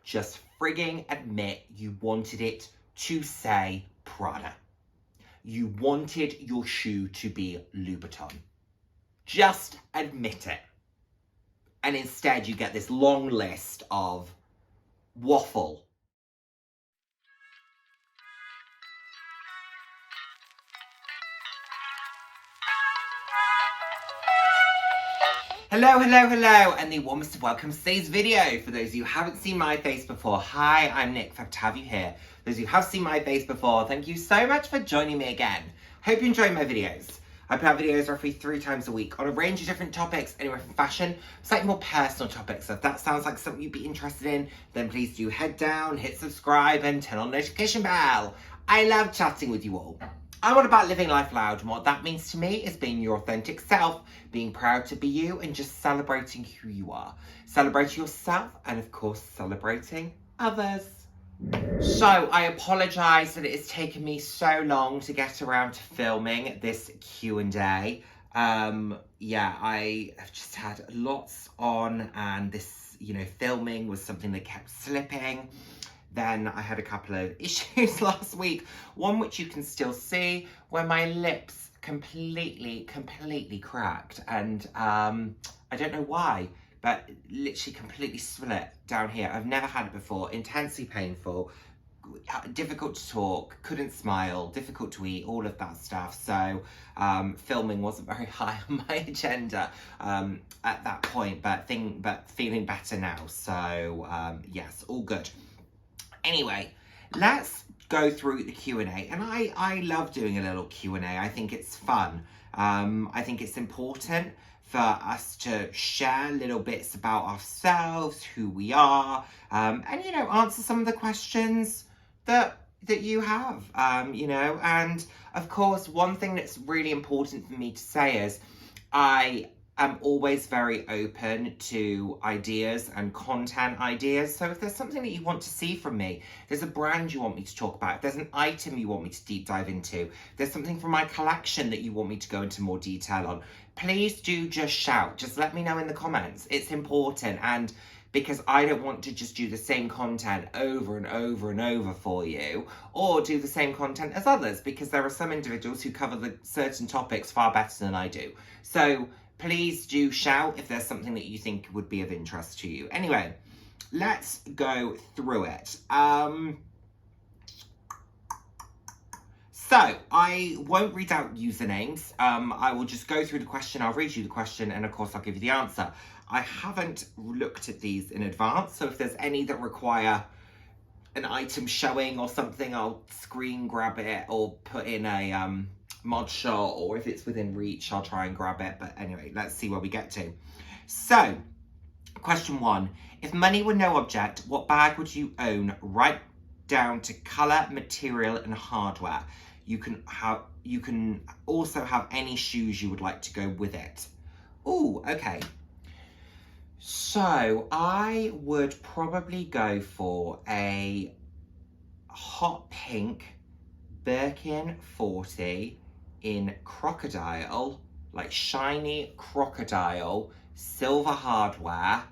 just frigging admit you wanted it to say Prada. You wanted your shoe to be Louboutin. Just admit it. And instead you get this long list of waffle. Hello, and the warmest of welcomes to today's video. For those of you who haven't seen my face before, hi, I'm Nick, glad to have you here. Those of you who have seen my face before, thank you so much for joining me again. Hope you enjoy my videos. I put out videos roughly 3 times a week on a range of different topics, anywhere from fashion, slightly more personal topics. So if that sounds like something you'd be interested in, then please do head down, hit subscribe, and turn on the notification bell. I love chatting with you all. I'm all about living life loud, and what that means to me is being your authentic self, being proud to be you, and just celebrating who you are. Celebrating yourself, and of course, celebrating others. So, I apologise that it has taken me so long to get around to filming this Q&A. Yeah, I have just had lots on, and this, filming was something that kept slipping. Then I had a couple of issues last week. One which you can still see, where my lips completely cracked. And I don't know why, but literally completely split down here. I've never had it before. Intensely painful, difficult to talk, couldn't smile, difficult to eat, all of that stuff. So filming wasn't very high on my agenda at that point, but feeling better now. So yes, all good. Anyway, let's go through the Q&A, and I love doing a little Q&A. I think it's fun. I think it's important for us to share little bits about ourselves, who we are, and, answer some of the questions that you have, and of course, one thing that's really important for me to say is I'm always very open to ideas and content ideas. So if there's something that you want to see from me, there's a brand you want me to talk about, if there's an item you want me to deep dive into, if there's something from my collection that you want me to go into more detail on, please do just shout. Just let me know in the comments. It's important, and because I don't want to just do the same content over and over and over for you, or do the same content as others, because there are some individuals who cover the certain topics far better than I do. So please do shout if there's something that you think would be of interest to you. Anyway, let's go through it. So, I won't read out usernames. I will just go through the question, I'll read you the question, and of course I'll give you the answer. I haven't looked at these in advance, so if there's any that require an item showing or something, I'll screen grab it or put in a mod shot, or if it's within reach, I'll try and grab it. But anyway, let's see where we get to. So, question 1. If money were no object, what bag would you own, right down to colour, material, and hardware? You can also have any shoes you would like to go with it. Ooh, okay. So, I would probably go for a hot pink Birkin 40 in crocodile, like shiny crocodile, silver hardware,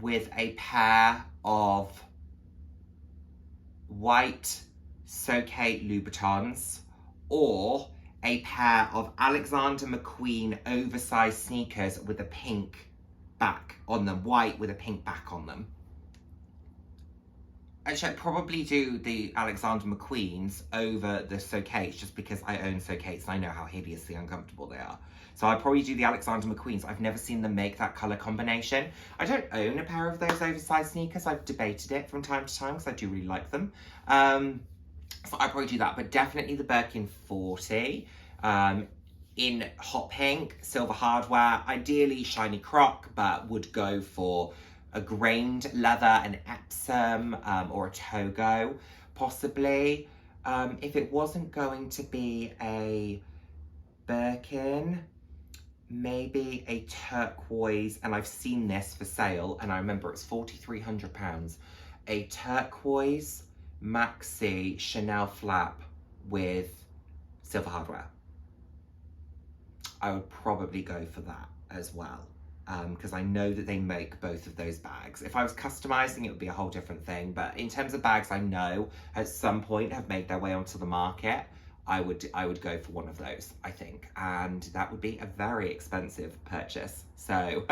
with a pair of white Socate Louboutins, or a pair of Alexander McQueen oversized sneakers with a pink back on them, white with a pink back on them. Actually, I'd probably do the Alexander McQueens over the Socates, just because I own Socates and I know how hideously uncomfortable they are. So I'd probably do the Alexander McQueens. I've never seen them make that colour combination. I don't own a pair of those oversized sneakers. I've debated it from time to time because I do really like them. So I'd probably do that, but definitely the Birkin 40 in hot pink, silver hardware, ideally shiny croc, but would go for a grained leather, an Epsom, or a Togo, possibly. If it wasn't going to be a Birkin, maybe a turquoise, and I've seen this for sale, and I remember it's £4,300, a turquoise maxi Chanel flap with silver hardware. I would probably go for that as well. because I know that they make both of those bags. If I was customizing, it would be a whole different thing. But in terms of bags I know at some point have made their way onto the market, I would go for one of those, I think. And that would be a very expensive purchase. So,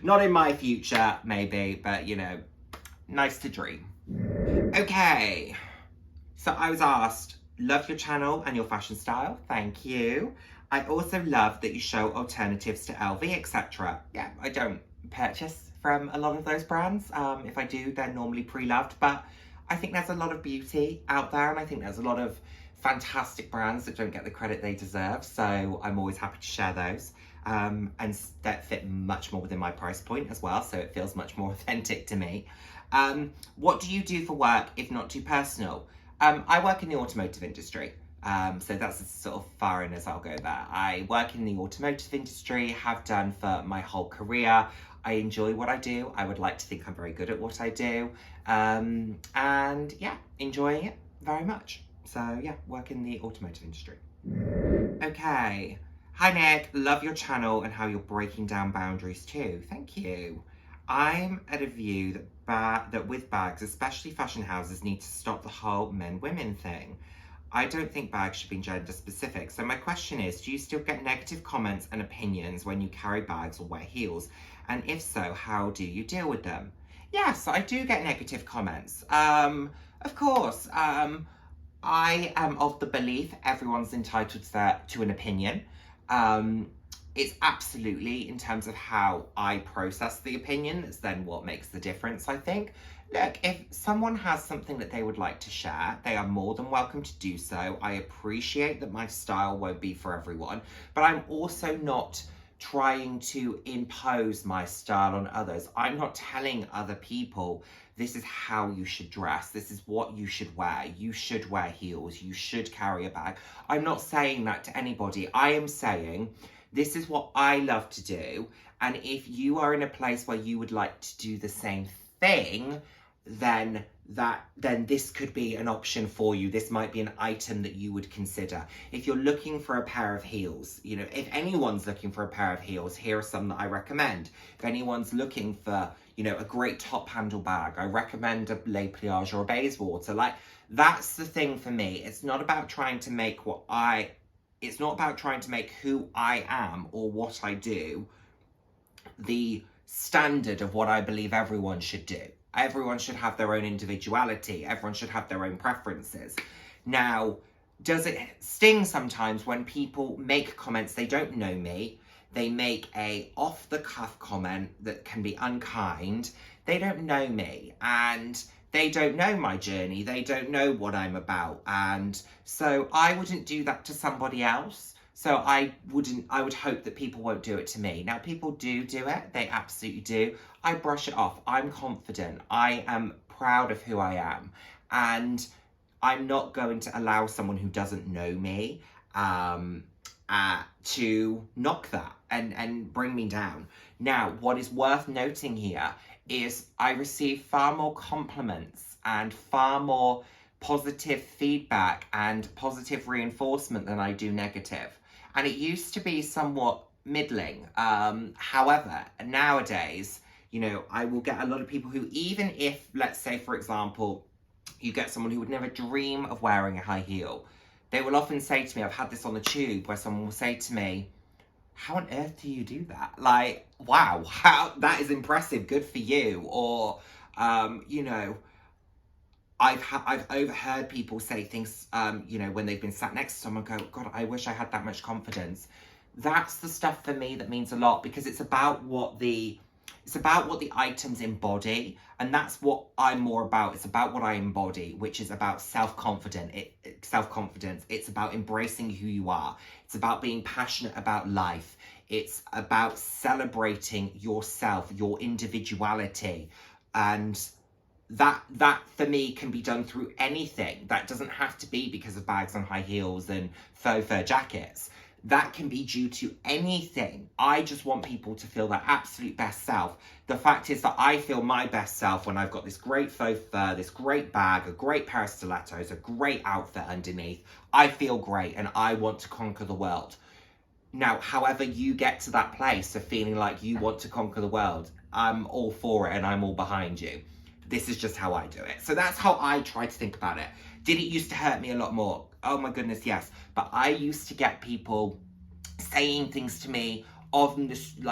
not in my future, maybe, but you know, nice to dream. Okay, so I was asked, love your channel and your fashion style, thank you. I also love that you show alternatives to LV, etc. Yeah, I don't purchase from a lot of those brands. If I do, they're normally pre-loved, but I think there's a lot of beauty out there, and I think there's a lot of fantastic brands that don't get the credit they deserve, so I'm always happy to share those. And that fit much more within my price point as well, so it feels much more authentic to me. What do you do for work, if not too personal? I work in the automotive industry. So that's as sort of far in as I'll go there. I work in the automotive industry, have done for my whole career. I enjoy what I do. I would like to think I'm very good at what I do. And yeah, enjoying it very much. So yeah, work in the automotive industry. Okay. Hi Nick, love your channel and how you're breaking down boundaries too. Thank you. I'm at a view that with bags, especially fashion houses, need to stop the whole men-women thing. I don't think bags should be gender specific. So my question is, do you still get negative comments and opinions when you carry bags or wear heels? And if so, how do you deal with them? Yes, I do get negative comments. Of course, I am of the belief everyone's entitled to an opinion. It's absolutely, in terms of how I process the opinion, that's then what makes the difference, I think. Look, if someone has something that they would like to share, they are more than welcome to do so. I appreciate that my style won't be for everyone, but I'm also not trying to impose my style on others. I'm not telling other people, this is how you should dress, this is what you should wear, you should wear heels, you should carry a bag. I'm not saying that to anybody. I am saying, this is what I love to do, and if you are in a place where you would like to do the same thing, then this could be an option for you. This might be an item that you would consider. If you're looking for a pair of heels, you know, if anyone's looking for a pair of heels, here are some that I recommend. If anyone's looking for, you know, a great top handle bag, I recommend a Les Pliage or a Bayswater. Like, that's the thing for me. It's not about trying to make it's not about trying to make who I am or what I do the standard of what I believe everyone should do. Everyone should have their own individuality. Everyone should have their own preferences. Now, does it sting sometimes when people make comments, they don't know me, they make a off-the-cuff comment that can be unkind, they don't know me, and they don't know my journey, they don't know what I'm about, and so I wouldn't do that to somebody else. So I would hope that people won't do it to me. Now, people do it, they absolutely do. I brush it off, I'm confident, I am proud of who I am, and I'm not going to allow someone who doesn't know me to knock that and bring me down. Now, what is worth noting here is I receive far more compliments and far more positive feedback and positive reinforcement than I do negative. And it used to be somewhat middling. However, nowadays, you know, I will get a lot of people who, even if, let's say, for example, you get someone who would never dream of wearing a high heel, they will often say to me, I've had this on the tube, where someone will say to me, how on earth do you do that? Like, wow, that is impressive, good for you. Or, you know, I've overheard people say things, you know, when they've been sat next to someone, go, God, I wish I had that much confidence. That's the stuff for me that means a lot, because it's about what the items embody, and that's what I'm more about. It's about what I embody, which is about self-confidence. It's about embracing who you are. It's about being passionate about life. It's about celebrating yourself, your individuality, and that for me can be done through anything. That doesn't have to be because of bags and high heels and faux fur jackets. That can be due to anything. I just want people to feel their absolute best self. The fact is that I feel my best self when I've got this great faux fur, this great bag, a great pair of stilettos, a great outfit underneath. I feel great and I want to conquer the world. Now, however you get to that place of feeling like you want to conquer the world, I'm all for it and I'm all behind you. This is just how I do it. So that's how I try to think about it. Did it used to hurt me a lot more? Oh my goodness, yes. But I used to get people saying things to me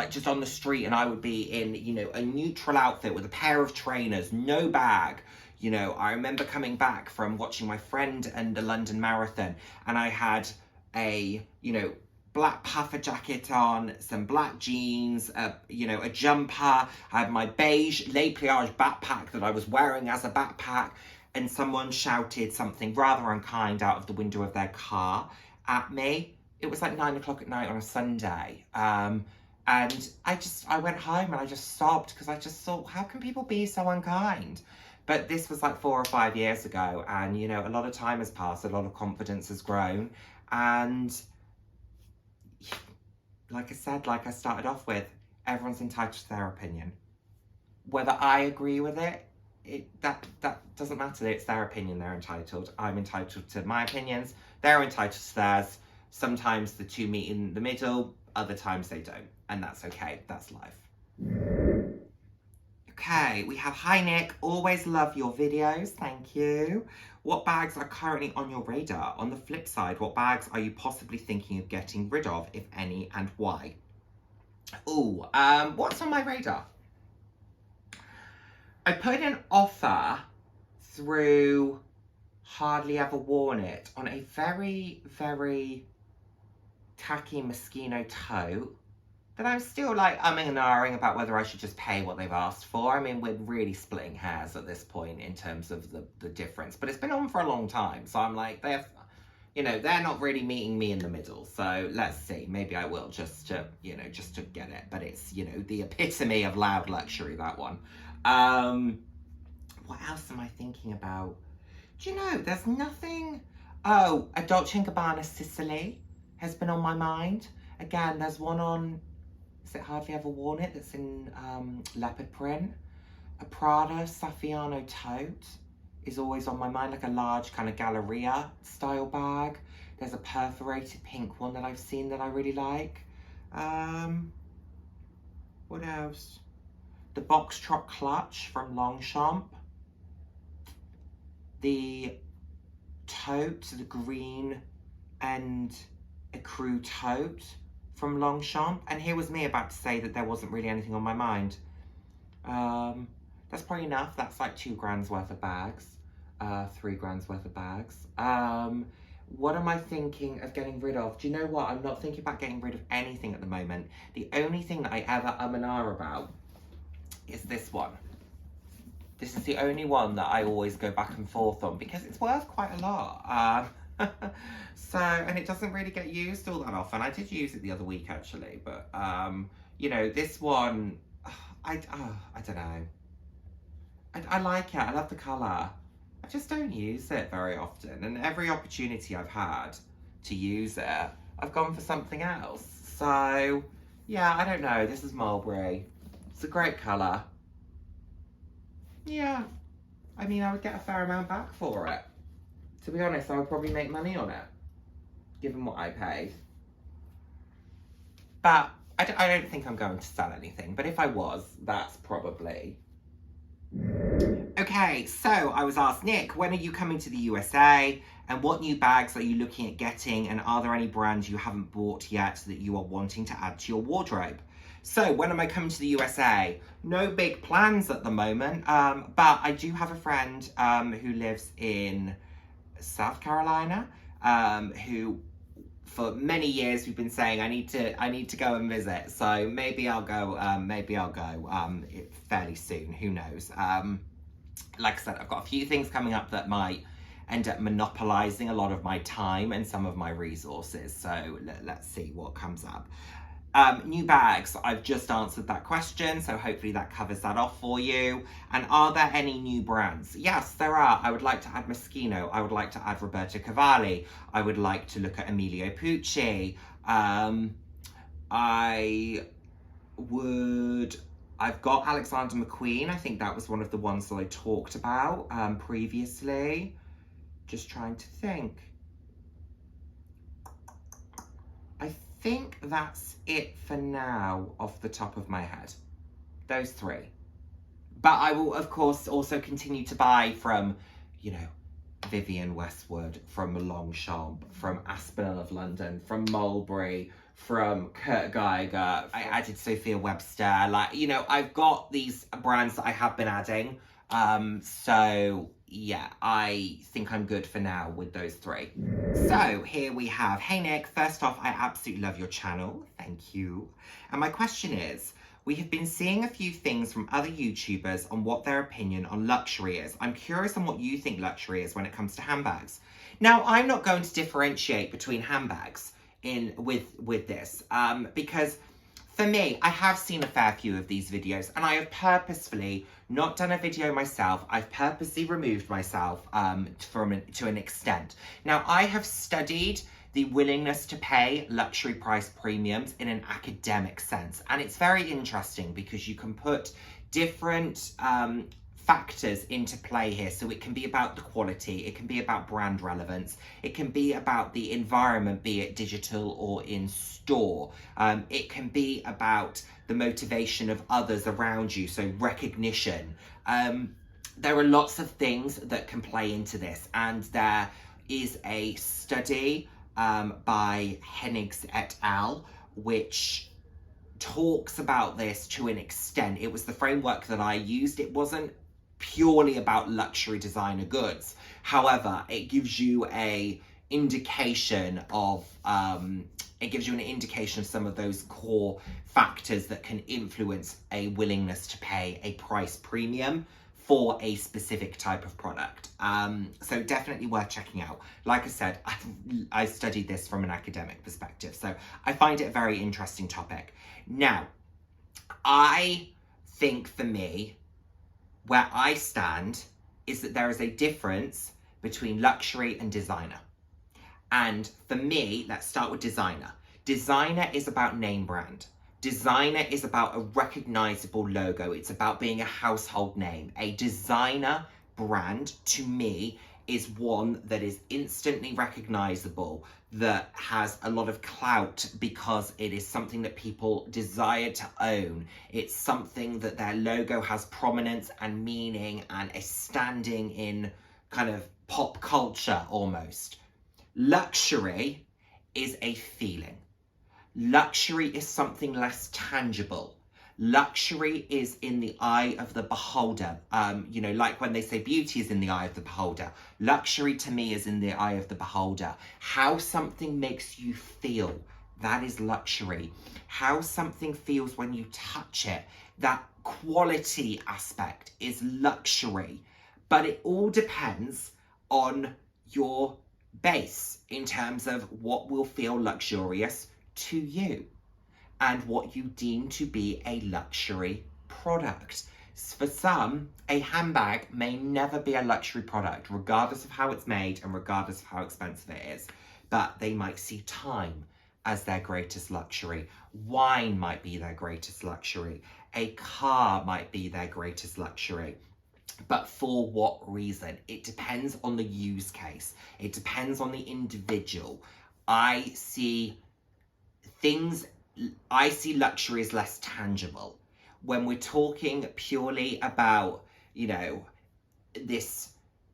just on the street, and I would be in, you know, a neutral outfit with a pair of trainers, no bag. You know, I remember coming back from watching my friend and the London Marathon, and I had a, you know, black puffer jacket on, some black jeans, you know, a jumper. I had my beige Les Pliage backpack that I was wearing as a backpack, and someone shouted something rather unkind out of the window of their car at me. It was like 9 o'clock at night on a Sunday. And I went home and I just sobbed because I just thought, how can people be so unkind? But this was like 4 or 5 years ago, and, you know, a lot of time has passed, a lot of confidence has grown, and like I said, like I started off with, everyone's entitled to their opinion. Whether I agree with it, that doesn't matter. It's their opinion, they're entitled. I'm entitled to my opinions, they're entitled to theirs. Sometimes the two meet in the middle, other times they don't, and that's okay, that's life. Okay, we have, hi Nick, always love your videos, thank you. What bags are currently on your radar? On the flip side, what bags are you possibly thinking of getting rid of, if any, and why? Oh, what's on my radar? I put an offer through Hardly Ever Worn It on a very, very tacky Moschino tote that I'm still like umming and ahhing about whether I should just pay what they've asked for. I mean, we're really splitting hairs at this point in terms of the difference, but it's been on for a long time. So I'm like, they're not really meeting me in the middle. So let's see, maybe I will just to get it. But it's, you know, the epitome of loud luxury, that one. What else am I thinking about? Do you know, there's nothing. Oh, a Dolce & Gabbana Sicily has been on my mind. Again, there's one on, is it Hardly Ever Worn It, that's in leopard print. A Prada Saffiano tote is always on my mind, like a large kind of Galleria style bag. There's a perforated pink one that I've seen that I really like. What else? The Boxtrot clutch from Longchamp. The tote, the green and ecru tote from Longchamp. And here was me about to say that there wasn't really anything on my mind. That's probably enough. That's like 2 grand's worth of bags, 3 grand's worth of bags. What am I thinking of getting rid of? Do you know what? I'm not thinking about getting rid of anything at the moment. The only thing that I ever and ah about is this one. This is the only one that I always go back and forth on because it's worth quite a lot. So, and it doesn't really get used all that often. I did use it the other week actually, but you know, this one, I don't know. I like it, I love the colour. I just don't use it very often, and every opportunity I've had to use it, I've gone for something else. So, yeah, I don't know, this is mulberry. It's a great colour. Yeah, I mean, I would get a fair amount back for it. To be honest, I would probably make money on it, given what I paid. But I don't think I'm going to sell anything, but if I was, that's probably. Okay, so I was asked, Nick, when are you coming to the USA? And what new bags are you looking at getting? And are there any brands you haven't bought yet that you are wanting to add to your wardrobe? So when am I coming to the USA? No big plans at the moment, but I do have a friend who lives in South Carolina, who for many years we've been saying I need to go and visit. So maybe I'll go fairly soon. Who knows? Like I said, I've got a few things coming up that might end up monopolizing a lot of my time and some of my resources. So let's see what comes up. New bags, I've just answered that question, so hopefully that covers that off for you. And are there any new brands? Yes, there are. I would like to add Moschino. I would like to add Roberto Cavalli. I would like to look at Emilio Pucci. I've got Alexander McQueen. I think that was one of the ones that I talked about previously. Just trying to think. I think that's it for now off the top of my head. Those three. But I will, of course, also continue to buy from, you know, Vivienne Westwood, from Longchamp, from Aspinall of London, from Mulberry, from Kurt Geiger. I added Sophia Webster. Like, you know, I've got these brands that I have been adding. So yeah, I think I'm good for now with those three. So here we have, hey Nick, first off, I absolutely love your channel. Thank you. And my question is, we have been seeing a few things from other YouTubers on what their opinion on luxury is. I'm curious on what you think luxury is when it comes to handbags. Now, I'm not going to differentiate between handbags with this, because for me, I have seen a fair few of these videos, and I have purposefully not done a video myself. I've purposely removed myself to an extent. Now, I have studied the willingness to pay luxury price premiums in an academic sense. And it's very interesting because you can put different factors into play here. So it can be about the quality, it can be about brand relevance, it can be about the environment, be it digital or in store. It can be about the motivation of others around you, so recognition. There are lots of things that can play into this, and there is a study by Hennigs et al., which talks about this to an extent. It was the framework that I used. It wasn't purely about luxury designer goods. However, it gives you an indication of some of those core factors that can influence a willingness to pay a price premium for a specific type of product. So definitely worth checking out. Like I said, I studied this from an academic perspective, so I find it a very interesting topic. Now, I think for me, where I stand is that there is a difference between luxury and designer. And for me, let's start with designer. Designer is about name brand. Designer is about a recognizable logo. It's about being a household name. A designer brand, to me, is one that is instantly recognizable, that has a lot of clout because it is something that people desire to own. It's something that their logo has prominence and meaning and a standing in kind of pop culture almost. Luxury is a feeling. Luxury is something less tangible. Luxury is in the eye of the beholder. You know, like when they say beauty is in the eye of the beholder. Luxury to me is in the eye of the beholder. How something makes you feel, that is luxury. How something feels when you touch it, that quality aspect is luxury. But it all depends on your base in terms of what will feel luxurious to you and what you deem to be a luxury product. For some, a handbag may never be a luxury product, regardless of how it's made and regardless of how expensive it is. But they might see time as their greatest luxury. Wine might be their greatest luxury. A car might be their greatest luxury. But for what reason? It depends on the use case. It depends on the individual. I see luxury as less tangible. When we're talking purely about, you know, this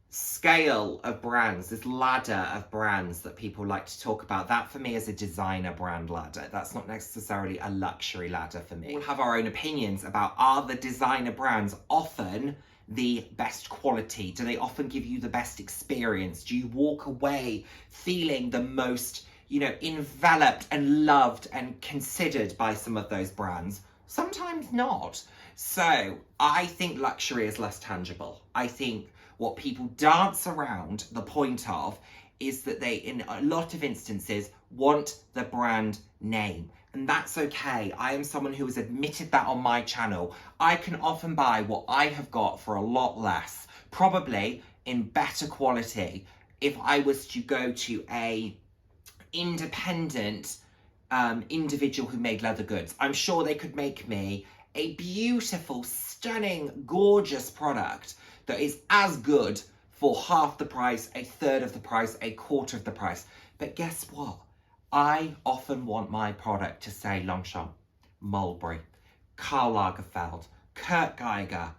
scale of brands, this ladder of brands that people like to talk about, that for me is a designer brand ladder. That's not necessarily a luxury ladder for me. We have our own opinions about, are the designer brands often the best quality? Do they often give you the best experience? Do you walk away feeling the most, you know, enveloped and loved and considered by some of those brands? Sometimes not. So I think luxury is less tangible. I think what people dance around the point of is that they, in a lot of instances, want the brand name. And that's okay. I am someone who has admitted that on my channel. I can often buy what I have got for a lot less, probably in better quality, if I was to go to a independent individual who made leather goods. I'm sure they could make me a beautiful, stunning, gorgeous product that is as good for half the price, a third of the price, a quarter of the price. But guess what? I often want my product to say Longchamp, Mulberry, Karl Lagerfeld, Kurt Geiger.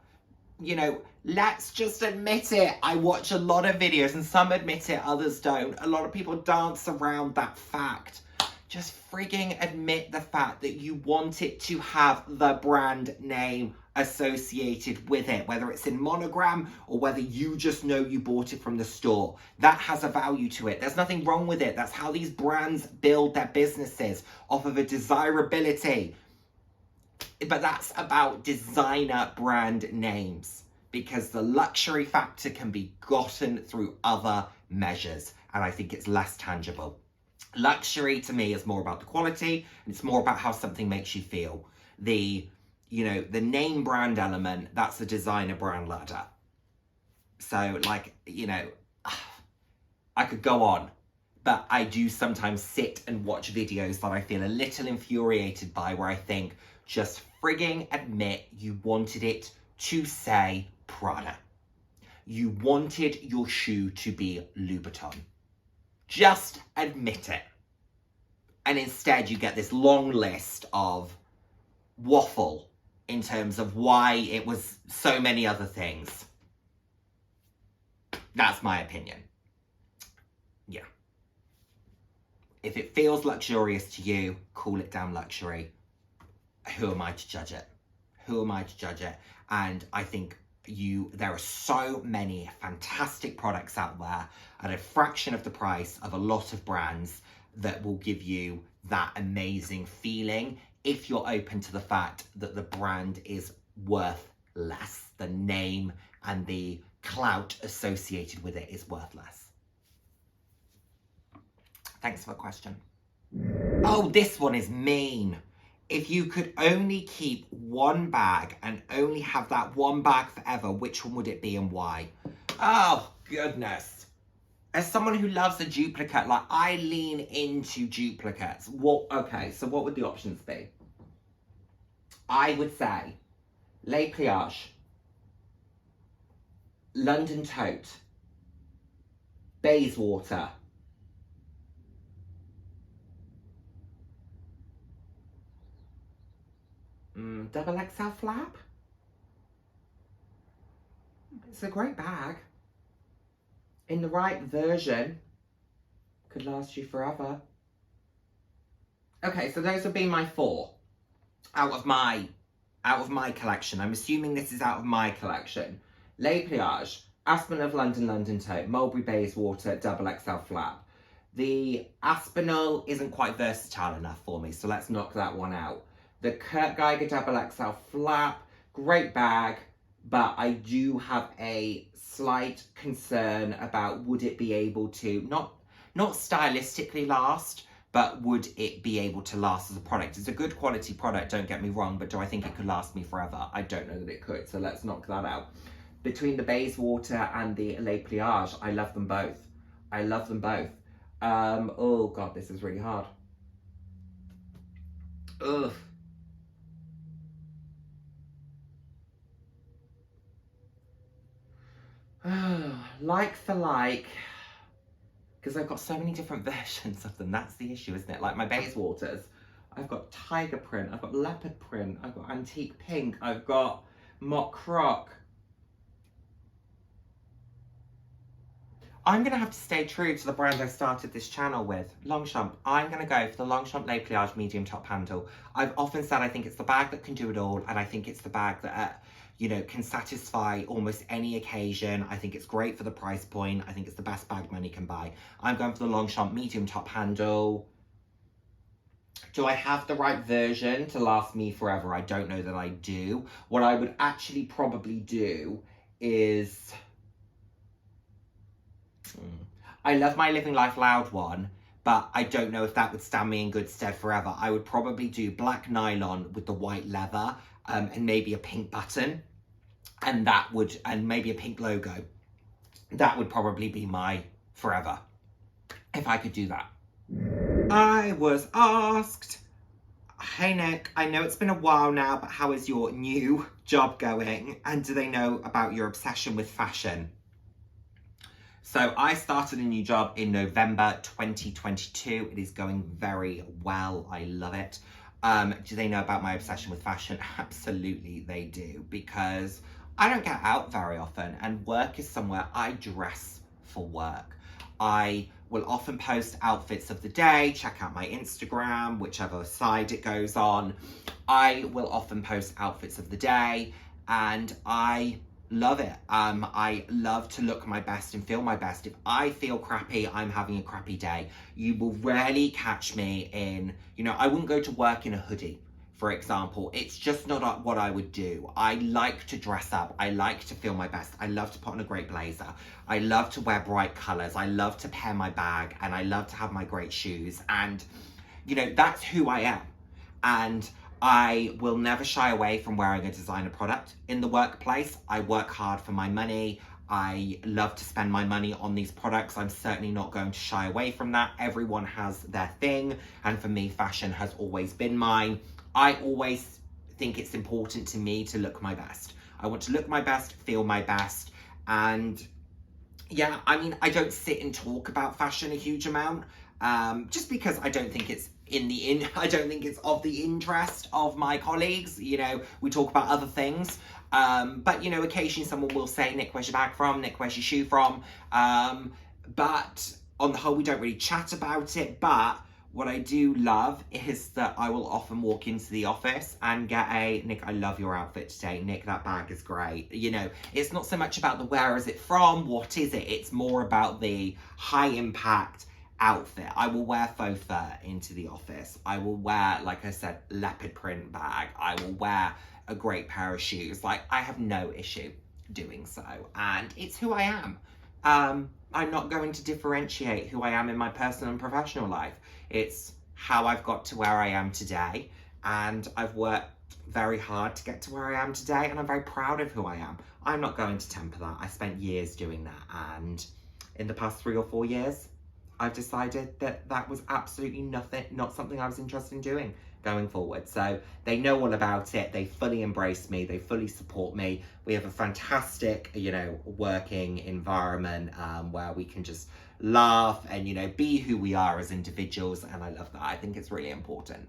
You know, let's just admit it. I watch a lot of videos and some admit it, others don't. A lot of people dance around that fact. Just frigging admit the fact that you want it to have the brand name associated with it, whether it's in monogram or whether you just know you bought it from the store. That has a value to it. There's nothing wrong with it. That's how these brands build their businesses, off of a desirability. But that's about designer brand names, because the luxury factor can be gotten through other measures, and I think it's less tangible. Luxury to me is more about the quality, and it's more about how something makes you feel. The name brand element, that's the designer brand ladder. So, like, I could go on, but I do sometimes sit and watch videos that I feel a little infuriated by, where I think, just frigging admit you wanted it to say Prada. You wanted your shoe to be Louboutin. Just admit it. And instead you get this long list of waffle in terms of why it was so many other things. That's my opinion. Yeah. If it feels luxurious to you, call it damn luxury. Who am I to judge it? Who am I to judge it? And I think there are so many fantastic products out there at a fraction of the price of a lot of brands that will give you that amazing feeling if you're open to the fact that the brand is worth less. The name and the clout associated with it is worth less. Thanks for the question. Oh, this one is mean. If you could only keep one bag and only have that one bag forever, which one would it be and why? Oh, goodness. As someone who loves a duplicate, like, I lean into duplicates. Well, okay, so what would the options be? I would say Les Pliages, London Tote, Bayswater, double XL flap. It's a great bag. In the right version, could last you forever. Okay, so those would be my 4 out of my collection. I'm assuming this is out of my collection. Les Pliages, Aspen of London, London Tote, Mulberry Bayswater, double XL flap. The Aspinall isn't quite versatile enough for me, so let's knock that one out. The Kurt Geiger double XL flap, great bag, but I do have a slight concern about, would it be able to, not stylistically last, but would it be able to last as a product? It's a good quality product, don't get me wrong, but do I think it could last me forever? I don't know that it could, so let's knock that out. Between the Bayswater and the Les Pliages, I love them both. I love them both. Oh God, this is really hard. Ugh. Like for like, because I've got so many different versions of them. That's the issue, isn't it? Like my Bayswaters, I've got tiger print, I've got leopard print, I've got antique pink, I've got mock croc. I'm going to have to stay true to the brand I started this channel with, Longchamp. I'm going to go for the Longchamp Les Pliages medium top handle. I've often said I think it's the bag that can do it all, and I think it's the bag that, can satisfy almost any occasion. I think it's great for the price point. I think it's the best bag money can buy. I'm going for the Longchamp medium top handle. Do I have the right version to last me forever? I don't know that I do. What I would actually probably do is... I love my Living Life Loud one, but I don't know if that would stand me in good stead forever. I would probably do black nylon with the white leather, and maybe a pink button, and maybe a pink logo. That would probably be my forever, if I could do that. I was asked, hey Nick, I know it's been a while now, but how is your new job going? And do they know about your obsession with fashion? So I started a new job in November 2022. It is going very well. I love it. Do they know about my obsession with fashion? Absolutely they do, because I don't get out very often, and work is somewhere I dress for work. I will often post outfits of the day. Check out my Instagram, whichever side it goes on. I will often post outfits of the day, and I love it. I love to look my best and feel my best. If I feel crappy, I'm having a crappy day. You will rarely catch me in, I wouldn't go to work in a hoodie, for example. It's just not what I would do. I like to dress up. I like to feel my best. I love to put on a great blazer. I love to wear bright colors. I love to pair my bag, and I love to have my great shoes. And, that's who I am. And I will never shy away from wearing a designer product in the workplace. I work hard for my money. I love to spend my money on these products. I'm certainly not going to shy away from that. Everyone has their thing. And for me, fashion has always been mine. I always think it's important to me to look my best. I want to look my best, feel my best. And yeah, I don't sit and talk about fashion a huge amount, just because I don't think it's I don't think it's of the interest of my colleagues. We talk about other things. But occasionally someone will say, Nick, where's your bag from? Nick, where's your shoe from? But on the whole, we don't really chat about it. But what I do love is that I will often walk into the office and get Nick, I love your outfit today. Nick, that bag is great. It's not so much about the where is it from, what is it? It's more about the high impact outfit. I will wear faux fur into the office. I will wear, like I said, leopard print bag. I will wear a great pair of shoes. I have no issue doing so. And it's who I am. I'm not going to differentiate who I am in my personal and professional life. It's how I've got to where I am today. And I've worked very hard to get to where I am today. And I'm very proud of who I am. I'm not going to temper that. I spent years doing that. And in the past 3 or 4 years, I've decided that was absolutely not something I was interested in doing going forward. So they know all about it. They fully embrace me. They fully support me. We have a fantastic, working environment where we can just laugh and, be who we are as individuals. And I love that. I think it's really important.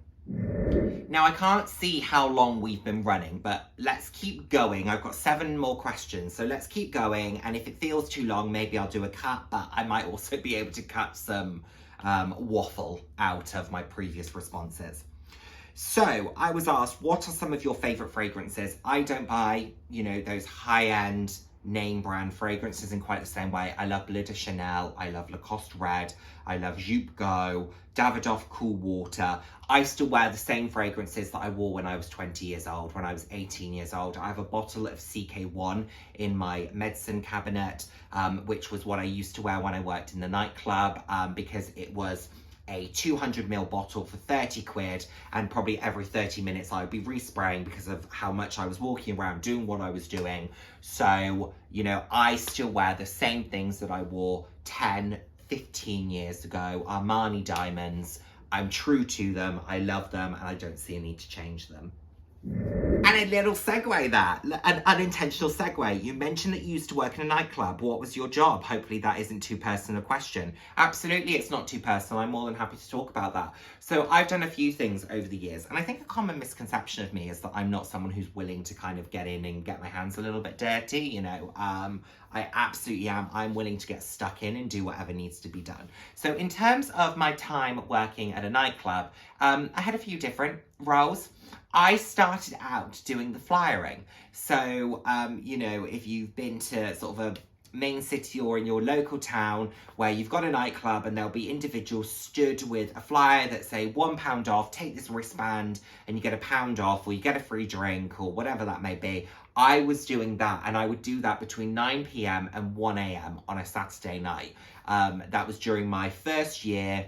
Now, I can't see how long we've been running, but let's keep going. I've got 7 more questions, so let's keep going. And if it feels too long, maybe I'll do a cut, but I might also be able to cut some waffle out of my previous responses. So I was asked, what are some of your favorite fragrances? I don't buy, those high-end name brand fragrances in quite the same way. I love Bleu de Chanel, I love Lacoste Red, I love Jupe Go, Davidoff Cool Water. I still wear the same fragrances that I wore when I was 20 years old, when I was 18 years old. I have a bottle of CK1 in my medicine cabinet, which was what I used to wear when I worked in the nightclub, because it was a 200ml bottle for 30 quid, and probably every 30 minutes I would be respraying because of how much I was walking around doing what I was doing. So, I still wear the same things that I wore 10, 15 years ago. Armani diamonds. I'm true to them. I love them, and I don't see a need to change them. And a little segue an unintentional segue. You mentioned that you used to work in a nightclub. What was your job? Hopefully that isn't too personal a question. Absolutely, it's not too personal. I'm more than happy to talk about that. So I've done a few things over the years, and I think a common misconception of me is that I'm not someone who's willing to kind of get in and get my hands a little bit dirty, I absolutely am. I'm willing to get stuck in and do whatever needs to be done. So in terms of my time working at a nightclub, I had a few different roles. I started out doing the flyering. So, if you've been to sort of a main city or in your local town where you've got a nightclub and there'll be individuals stood with a flyer that say £1 off, take this wristband and you get £1 off, or you get a free drink, or whatever that may be. I was doing that, and I would do that between 9 p.m. and 1 a.m. on a Saturday night. That was during my first year.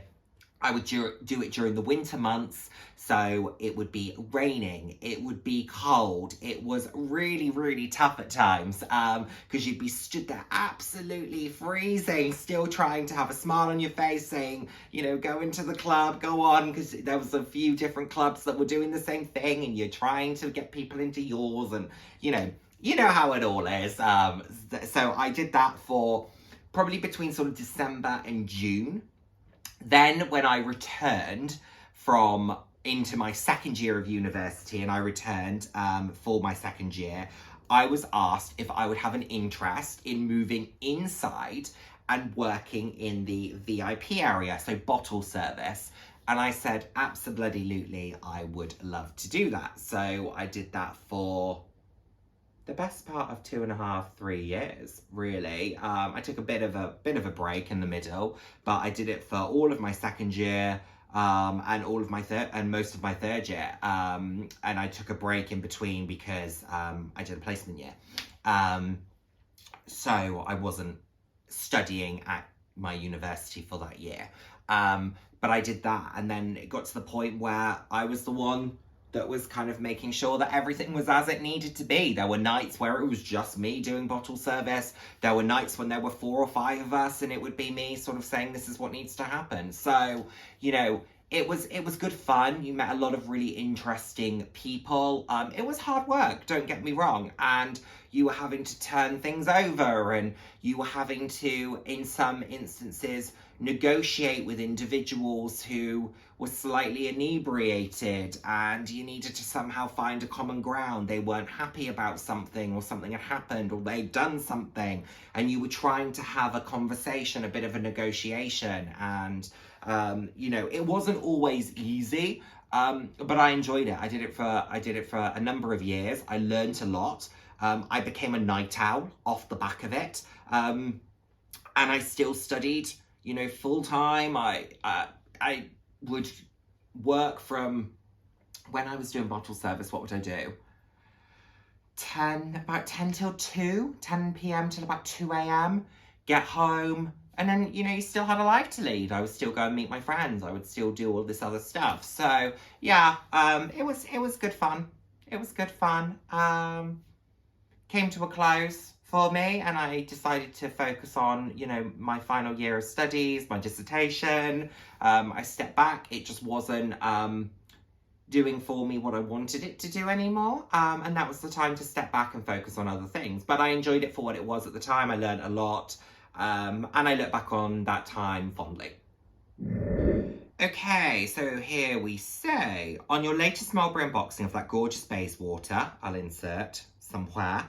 I would do it during the winter months, so it would be raining, it would be cold, it was really, really tough at times, because you'd be stood there absolutely freezing, still trying to have a smile on your face, saying, go into the club, go on, because there was a few different clubs that were doing the same thing, and you're trying to get people into yours, and you know how it all is. So I did that for probably between sort of December and June. Then when I returned into my second year of university, and I returned for my second year, I was asked if I would have an interest in moving inside and working in the VIP area, so bottle service. And I said, absolutely, I would love to do that. So I did that for the best part of 2.5, 3 years, really. I took a bit of a break in the middle, but I did it for all of my second year, and all of my most of my third year. And I took a break in between because I did a placement year. So I wasn't studying at my university for that year. But I did that, and then it got to the point where I was the one that was kind of making sure that everything was as it needed to be. There were nights where it was just me doing bottle service. There were nights when there were 4 or 5 of us, and it would be me sort of saying, this is what needs to happen. So, you know, it was good fun. You met a lot of really interesting people. It was hard work, don't get me wrong. And you were having to turn things over, and you were having to, in some instances, negotiate with individuals who were slightly inebriated, and you needed to somehow find a common ground. They weren't happy about something, or something had happened, or they'd done something, and you were trying to have a conversation, a bit of a negotiation. And you know, it wasn't always easy, but I enjoyed it. I did it for a number of years. I learned a lot. I became a night owl off the back of it, and I still studied, you know, full time. I would work from, when I was doing bottle service, what would I do? About 10 till 2, 10 p.m. till about 2 a.m. Get home, and then, you know, you still had a life to lead. I would still go and meet my friends. I would still do all this other stuff. So yeah, it was good fun. It was good fun. Came to a close for me, and I decided to focus on, you know, my final year of studies, my dissertation. I stepped back. It just wasn't doing for me what I wanted it to do anymore. And that was the time to step back and focus on other things. But I enjoyed it for what it was at the time. I learned a lot. And I look back on that time fondly. Okay, so here we say, on your latest Mulberry unboxing of that gorgeous base water, I'll insert somewhere,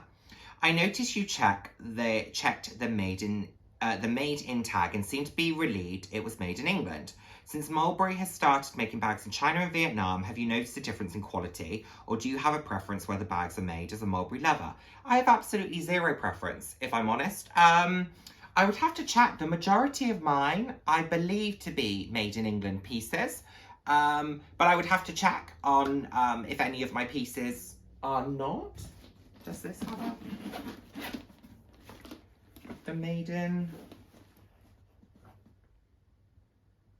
I noticed you checked the made in tag and seemed to be relieved it was made in England. Since Mulberry has started making bags in China and Vietnam, have you noticed a difference in quality, or do you have a preference where the bags are made as a Mulberry lover? I have absolutely zero preference, if I'm honest. I would have to check. The majority of mine, I believe to be made in England pieces, but I would have to check on if any of my pieces are not. Does this have the made in?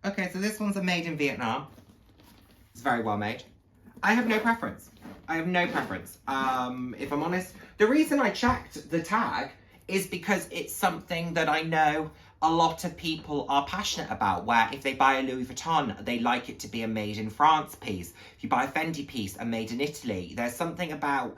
Okay, so this one's a made in Vietnam. It's very well made. I have no preference. I have no preference. If I'm honest, the reason I checked the tag is because it's something that I know a lot of people are passionate about, where if they buy a Louis Vuitton, they like it to be a made in France piece. If you buy a Fendi piece, a made in Italy. There's something about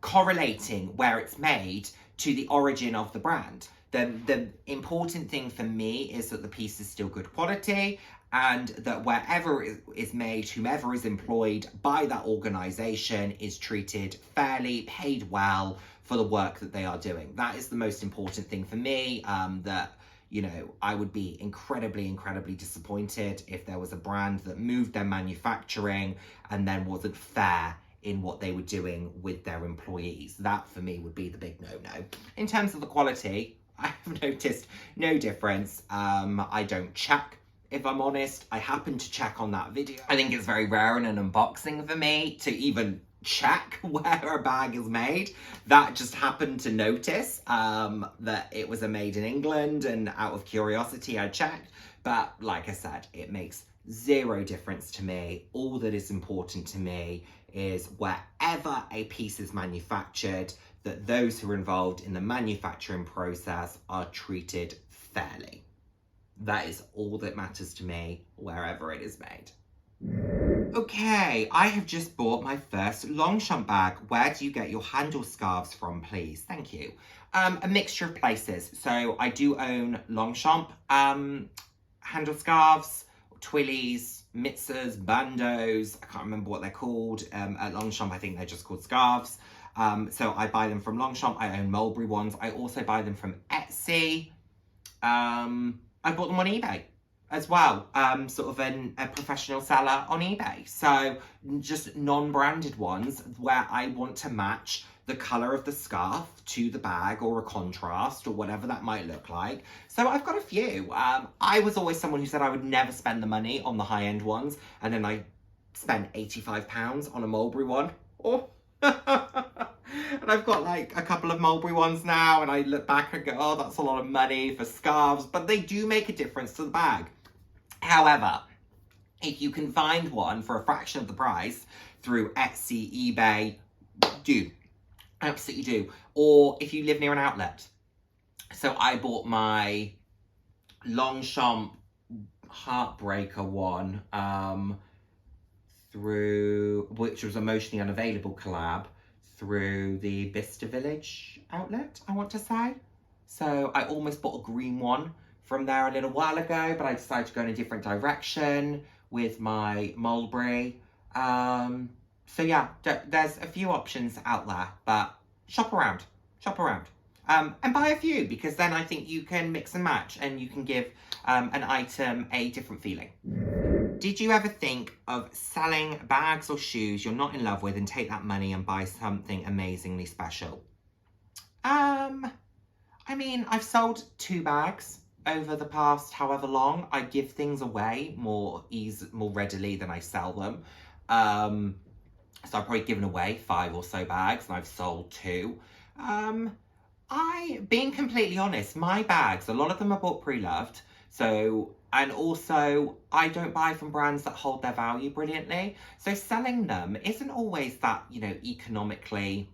correlating where it's made to the origin of the brand. The important thing for me is that the piece is still good quality, and that wherever it is made, whomever is employed by that organisation is treated fairly, paid well for the work that they are doing. That is the most important thing for me. That, you know, I would be incredibly, incredibly disappointed if there was a brand that moved their manufacturing and then wasn't fair in what they were doing with their employees. That for me would be the big no-no. In terms of the quality, I have noticed no difference. I don't check, if I'm honest. I happen to check on that video. I think it's very rare in an unboxing for me to even check where a bag is made. That just happened to notice that it was a made in England, and out of curiosity I checked. But like I said, it makes zero difference to me. All that is important to me is wherever a piece is manufactured, that those who are involved in the manufacturing process are treated fairly. That is all that matters to me, wherever it is made. Okay, I have just bought my first Longchamp bag. Where do you get your handle scarves from, please? Thank you. A mixture of places. So I do own Longchamp handle scarves, twillies, mitzers, bandos. I can't remember what they're called. At Longchamp, I think they're just called scarves. So I buy them from Longchamp. I own Mulberry ones. I also buy them from Etsy. I bought them on eBay as well, sort of a professional seller on eBay. So just non-branded ones where I want to match the colour of the scarf to the bag or a contrast or whatever that might look like. So I've got a few. I was always someone who said I would never spend the money on the high-end ones, and then I spent £85 on a Mulberry one. Oh. And I've got like a couple of Mulberry ones now, and I look back and go, oh, that's a lot of money for scarves, but they do make a difference to the bag. However, if you can find one for a fraction of the price through Etsy, eBay, do. Absolutely do. Or if you live near an outlet. So I bought my Longchamp Heartbreaker one through, which was Emotionally Unavailable collab, through the Bicester Village outlet, I want to say. So I almost bought a green one from there a little while ago, but I decided to go in a different direction with my Mulberry. So yeah, there's a few options out there, but shop around. And buy a few, because then I think you can mix and match and you can give an item a different feeling. Did you ever think of selling bags or shoes you're not in love with and take that money and buy something amazingly special? I mean, I've sold 2 bags over the past however long. I give things away more readily than I sell them. So I've probably given away 5 or so bags, and I've sold 2. Being completely honest, my bags, a lot of them are bought pre-loved. So, and also I don't buy from brands that hold their value brilliantly. So selling them isn't always that, economically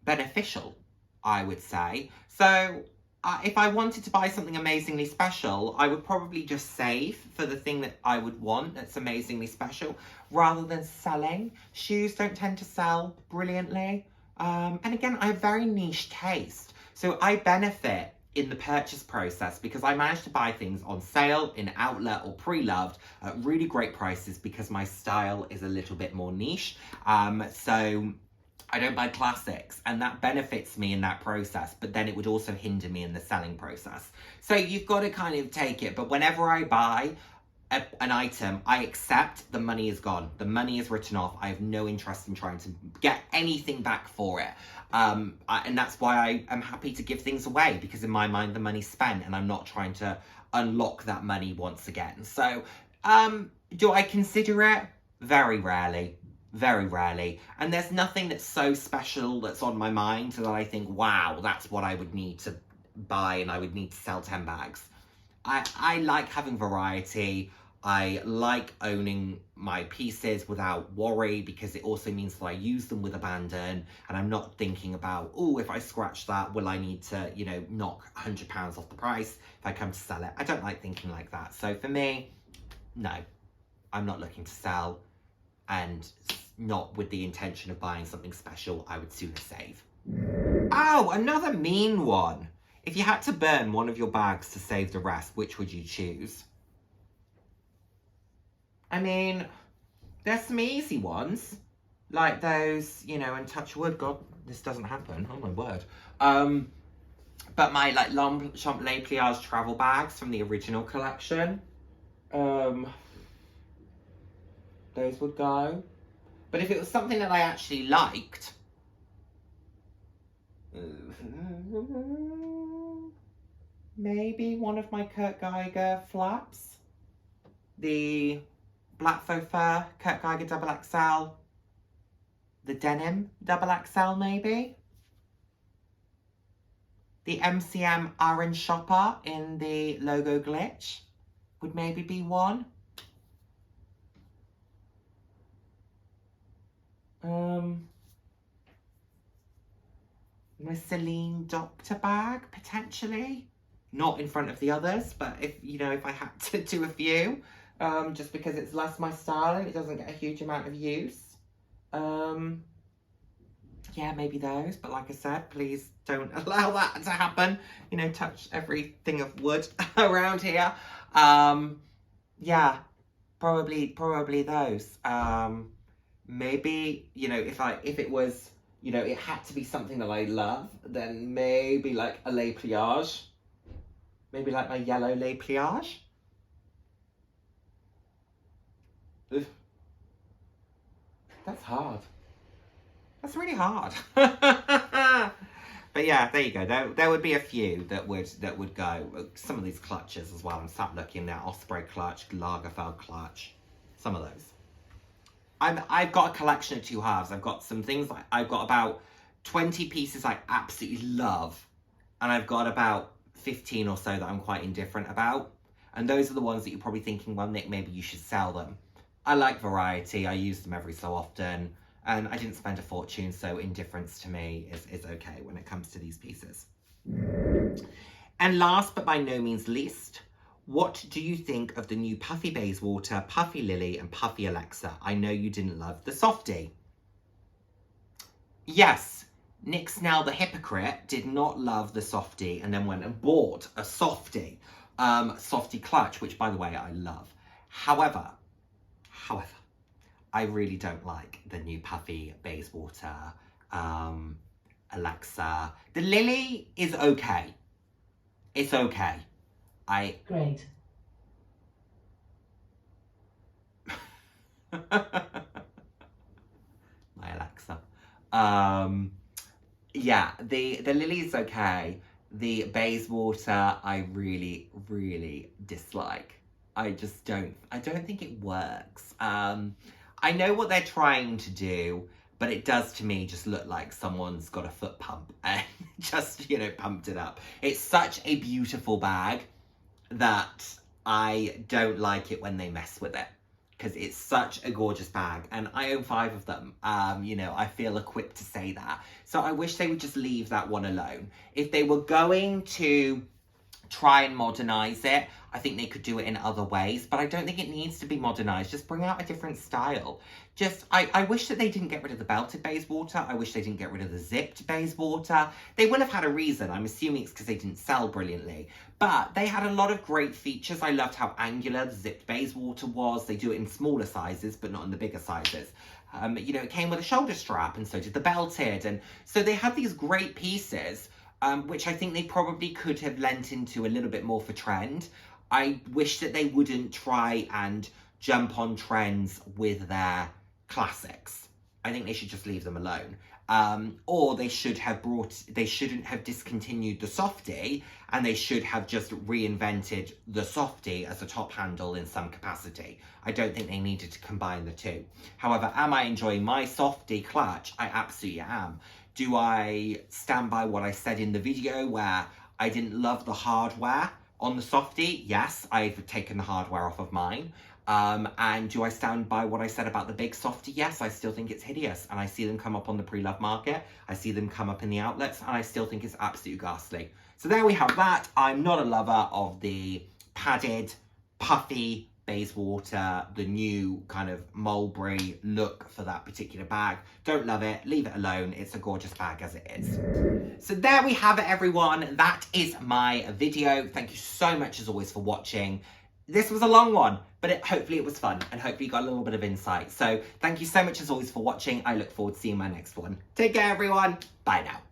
beneficial, I would say. So if I wanted to buy something amazingly special, I would probably just save for the thing that I would want that's amazingly special, rather than selling. Shoes don't tend to sell brilliantly. And again, I have very niche taste. So I benefit in the purchase process because I managed to buy things on sale, in outlet or pre-loved at really great prices because my style is a little bit more niche. So I don't buy classics, and that benefits me in that process, but then it would also hinder me in the selling process. So you've got to kind of take it, but whenever I buy an item, I accept the money is gone. The money is written off. I have no interest in trying to get anything back for it. And that's why I am happy to give things away, because in my mind, the money's spent and I'm not trying to unlock that money once again. So do I consider it? Very rarely. Very rarely. And there's nothing that's so special that's on my mind that I think, wow, that's what I would need to buy and I would need to sell 10 bags. I like having variety. I like owning my pieces without worry, because it also means that I use them with abandon and I'm not thinking about, oh, if I scratch that, will I need to, knock £100 off the price if I come to sell it? I don't like thinking like that. So for me, no, I'm not looking to sell, and not with the intention of buying something special. I would sooner save. Oh, another mean one. If you had to burn one of your bags to save the rest, which would you choose? I mean, there's some easy ones, like those, and touch wood, God, this doesn't happen, oh my word. But my, Longchamp Les Pliage travel bags from the original collection, those would go. But if it was something that I actually liked, maybe one of my Kurt Geiger flaps. The black faux fur Kurt Geiger double XL. The denim double XL maybe. The MCM orange shopper in the logo glitch would maybe be one. My Celine Doctor bag, potentially. Not in front of the others, but if I had to do a few. just because it's less my style and it doesn't get a huge amount of use. Yeah, maybe those, but like I said, please don't allow that to happen. You know, touch everything of wood around here. Yeah, probably those. Maybe, you know, if it was, you know, it had to be something that I love, then maybe like a lait pliage. Maybe like my yellow lait pliage. Ugh. That's hard. That's really hard. But yeah, there you go. There would be a few that would go. Some of these clutches as well. I'm sat looking there. Osprey clutch, Lagerfeld clutch. Some of those. I've got a collection of two halves. I've got some things like I've got about 20 pieces I absolutely love, and I've got about 15 or so that I'm quite indifferent about. And those are the ones that you're probably thinking, well, Nick, maybe you should sell them. I like variety. I use them every so often. And I didn't spend a fortune, so indifference to me is okay when it comes to these pieces. And last but by no means least, what do you think of the new Puffy Bayswater, Puffy Lily and Puffy Alexa? I know you didn't love the softie. Yes, Nick Snell the hypocrite did not love the softie and then went and bought a softie. Softie clutch, which by the way, I love. However, I really don't like the new Puffy Bayswater, Alexa. The Lily is okay. It's okay. Great. My Alexa. Yeah, the Lily is okay. The Bayswater I really, really dislike. I don't think it works. I know what they're trying to do, but it does to me just look like someone's got a foot pump and just, you know, pumped it up. It's such a beautiful bag that I don't like it when they mess with it, because it's such a gorgeous bag and I own 5 of them. You know, I feel equipped to say that. So I wish they would just leave that one alone. If they were going to try and modernize it, I think they could do it in other ways, but I don't think it needs to be modernized. Just bring out a different style. I wish that they didn't get rid of the belted Bayswater. I wish they didn't get rid of the zipped Bayswater. They will have had a reason. I'm assuming it's because they didn't sell brilliantly, but they had a lot of great features. I loved how angular the zipped Bayswater was. They do it in smaller sizes, but not in the bigger sizes. You know, it came with a shoulder strap, and so did the belted, and so they had these great pieces, which I think they probably could have lent into a little bit more for trend. I wish that they wouldn't try and jump on trends with their classics. I think they should just leave them alone. Or they shouldn't have discontinued the softie, and they should have just reinvented the softie as a top handle in some capacity. I don't think they needed to combine the two. However, am I enjoying my softie clutch? I absolutely am. Do I stand by what I said in the video where I didn't love the hardware on the softie? Yes, I've taken the hardware off of mine. And do I stand by what I said about the big softie? Yes, I still think it's hideous. And I see them come up on the pre-love market. I see them come up in the outlets. And I still think it's absolutely ghastly. So there we have that. I'm not a lover of the padded, puffy Bayswater, the new kind of mulberry look for that particular bag. Don't love it. Leave it alone. It's a gorgeous bag as it is. So there we have it, everyone. That is my video. Thank you so much, as always, for watching. This was a long one, but hopefully it was fun, and hopefully you got a little bit of insight. So thank you so much, as always, for watching. I look forward to seeing my next one. Take care, everyone. Bye now.